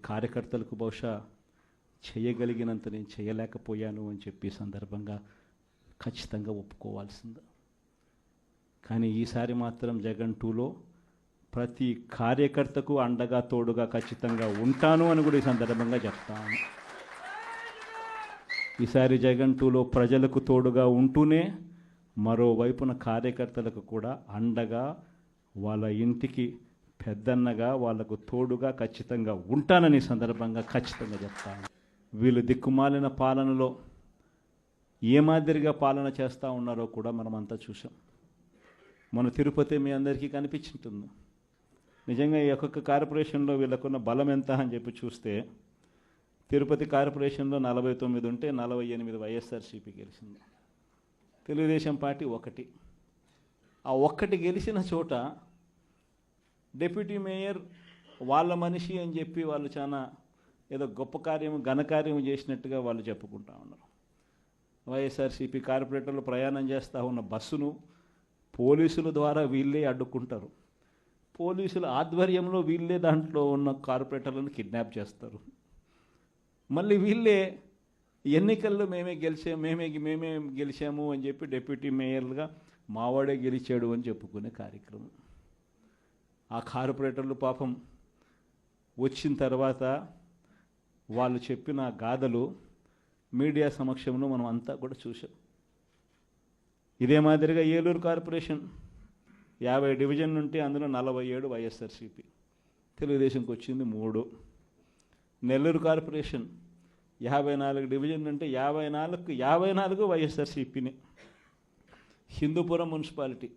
కార్యకర్తలకు బహుశా చేయగలిగినంత నేను చేయలేకపోయాను అని చెప్పి సందర్భంగా ఖచ్చితంగా ఒప్పుకోవాల్సింది. కానీ ఈసారి మాత్రం జగన్ 2లో ప్రతి కార్యకర్తకు అండగా తోడుగా ఖచ్చితంగా ఉంటాను అని కూడా ఈ సందర్భంగా చెప్తాను. ఈసారి జగన్ 2లో ప్రజలకు తోడుగా ఉంటూనే మరోవైపున కార్యకర్తలకు కూడా అండగా వాళ్ళ ఇంటికి పెద్దన్నగా వాళ్లకు తోడుగా ఖచ్చితంగా ఉంటానని సందర్భంగా ఖచ్చితంగా చెప్తాను. వీళ్ళు దిక్కుమాలిన పాలనలో ఏ మాదిరిగా పాలన చేస్తూ ఉన్నారో కూడా మనమంతా చూసాం. మన తిరుపతి మీ అందరికీ కనిపించుంటుంది. నిజంగా ఈ ఒక్కొక్క కార్పొరేషన్లో వీళ్ళకున్న బలం ఎంత అని చెప్పి చూస్తే తిరుపతి కార్పొరేషన్లో 49 ఉంటే 48 వైఎస్ఆర్సీపీ గెలిచింది. తెలుగుదేశం పార్టీ 1. ఆ 1 గెలిచిన చోట డిప్యూటీ మేయర్ వాళ్ళ మనిషి అని చెప్పి వాళ్ళు చాలా ఏదో గొప్ప కార్యం ఘనకార్యం చేసినట్టుగా వాళ్ళు చెప్పుకుంటా ఉన్నారు. వైఎస్ఆర్సీపీ కార్పొరేటర్లు ప్రయాణం చేస్తూ ఉన్న బస్సును పోలీసుల ద్వారా వీళ్ళే అడ్డుకుంటారు. పోలీసుల ఆధ్వర్యంలో వీళ్ళే దాంట్లో ఉన్న కార్పొరేటర్లను కిడ్నాప్ చేస్తారు. మళ్ళీ వీళ్ళే ఎన్నికల్లో మేమే గెలిచాము అని చెప్పి డిప్యూటీ మేయర్లుగా మావాడే గెలిచాడు అని చెప్పుకునే కార్యక్రమం. ఆ కార్పొరేటర్లు పాపం వచ్చిన తర్వాత వాళ్ళు చెప్పిన గాథలు మీడియా సమక్షంలో మనం అంతా కూడా చూసాం. ఇదే మాదిరిగా ఏలూరు కార్పొరేషన్ 50 డివిజన్ ఉంటే అందులో 47 వైఎస్ఆర్సీపీ, తెలుగుదేశంకి వచ్చింది 3. నెల్లూరు కార్పొరేషన్ 54 డివిజన్ ఉంటే 54 వైఎస్ఆర్సీపీని. హిందూపురం మున్సిపాలిటీ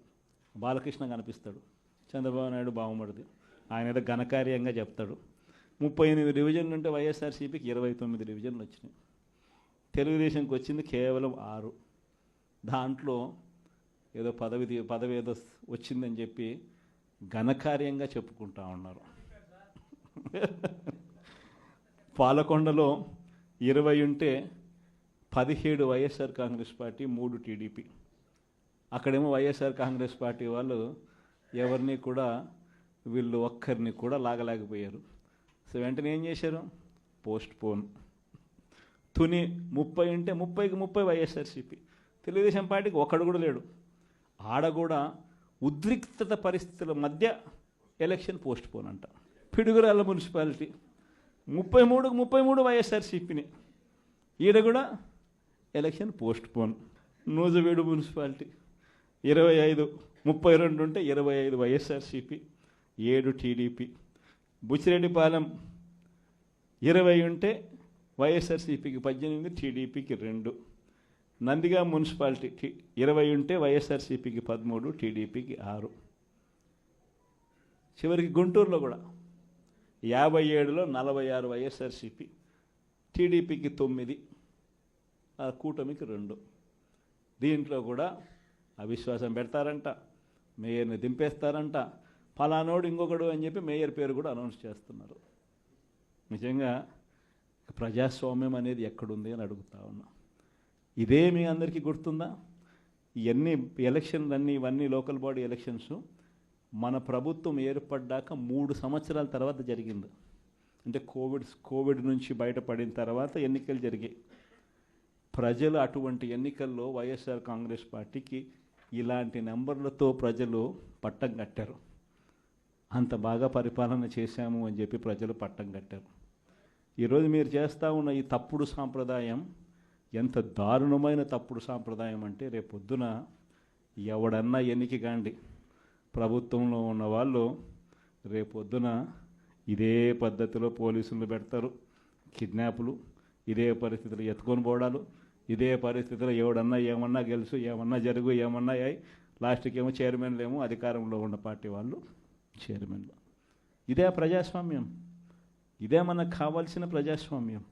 బాలకృష్ణ కనిపిస్తాడు, చంద్రబాబు నాయుడు బావమరిది, ఆయన ఏదో ఘనకార్యంగా చెప్తాడు. 38 డివిజన్లు ఉంటే వైఎస్ఆర్సీపీకి 29 డివిజన్లు వచ్చినాయి. తెలుగుదేశంకి వచ్చింది కేవలం 6. దాంట్లో ఏదో పదవి ఏదో వచ్చిందని చెప్పి ఘనకార్యంగా చెప్పుకుంటా ఉన్నారు. పాలకొండలో 20 ఉంటే 17 వైఎస్ఆర్ కాంగ్రెస్ పార్టీ, 3 టీడీపీ. అక్కడేమో వైఎస్ఆర్ కాంగ్రెస్ పార్టీ వాళ్ళు ఎవరిని కూడా వీళ్ళు ఒక్కరిని కూడా లాగలేకపోయారు. సో వెంటనే ఏం చేశారు? Post phone. తుని 30 ఉంటే 30కి 30 వైఎస్ఆర్సీపీ. తెలుగుదేశం పార్టీకి ఒక్కడు కూడా లేడు. ఆడ కూడా ఉద్రిక్తత పరిస్థితుల మధ్య ఎలక్షన్ పోస్ట్ పోన్ అంట. పిడుగురాళ్ళ మున్సిపాలిటీ 33కి 33 వైఎస్ఆర్సీపీని, ఈడ కూడా election post phone. Nuzvid municipality 32 ఉంటే 25 వైఎస్ఆర్సీపీ, 7 టీడీపీ. బుచ్చిరెడ్డిపాలెం 20 ఉంటే వైఎస్ఆర్సీపీకి 18, టీడీపీకి 2. నందిగా మున్సిపాలిటీ 20 ఉంటే వైఎస్ఆర్సీపీకి 13, టీడీపీకి 6. చివరికి గుంటూరులో కూడా 57లో 46 వైఎస్ఆర్సీపీ, టీడీపీకి 9, కూటమికి 2. దీంట్లో కూడా అవిశ్వాసం పెడతారంట, మేయర్ని దింపేస్తారంట, ఫలానోడు ఇంకొకడు అని చెప్పి మేయర్ పేరు కూడా అనౌన్స్ చేస్తున్నారు. నిజంగా ప్రజాస్వామ్యం అనేది ఎక్కడుంది అని అడుగుతా ఉన్నా. ఇదే మీ అందరికీ గుర్తుందా? ఇవన్నీ ఎలక్షన్లన్నీ ఇవన్నీ లోకల్ బాడీ ఎలక్షన్స్ మన ప్రభుత్వం ఏర్పడ్డాక 3 సంవత్సరాల తర్వాత జరిగింది. అంటే కోవిడ్ నుంచి బయటపడిన తర్వాత ఎన్నికలు జరిగాయి. ప్రజలు అటువంటి ఎన్నికల్లో వైఎస్ఆర్ కాంగ్రెస్ పార్టీకి ఇలాంటి నెంబర్లతో ప్రజలు పట్టం కట్టారు. అంత బాగా పరిపాలన చేశాము అని చెప్పి ప్రజలు పట్టం కట్టారు. ఈరోజు మీరు చేస్తూ ఉన్న ఈ తప్పుడు సాంప్రదాయం ఎంత దారుణమైన తప్పుడు సాంప్రదాయం అంటే, రేపొద్దున ఎవడన్నా ఎన్నిక కాండి, ప్రభుత్వంలో ఉన్న వాళ్ళు రేపొద్దున ఇదే పద్ధతిలో పోలీసులు పెడతారు, కిడ్నాపులు, ఇదే పరిస్థితులు ఎత్తుకొని పోవడాలు, ఇదే పరిస్థితిలో ఎవడన్నా ఏమన్నా గెలుసు, ఏమన్నా జరుగు, ఏమన్నా అయ్యి లాస్ట్కి ఏమో చైర్మన్లు ఏమో అధికారంలో ఉన్న పార్టీ వాళ్ళు చైర్మన్లు. ఇదే ప్రజాస్వామ్యం, ఇదే మనకు కావాల్సిన ప్రజాస్వామ్యం.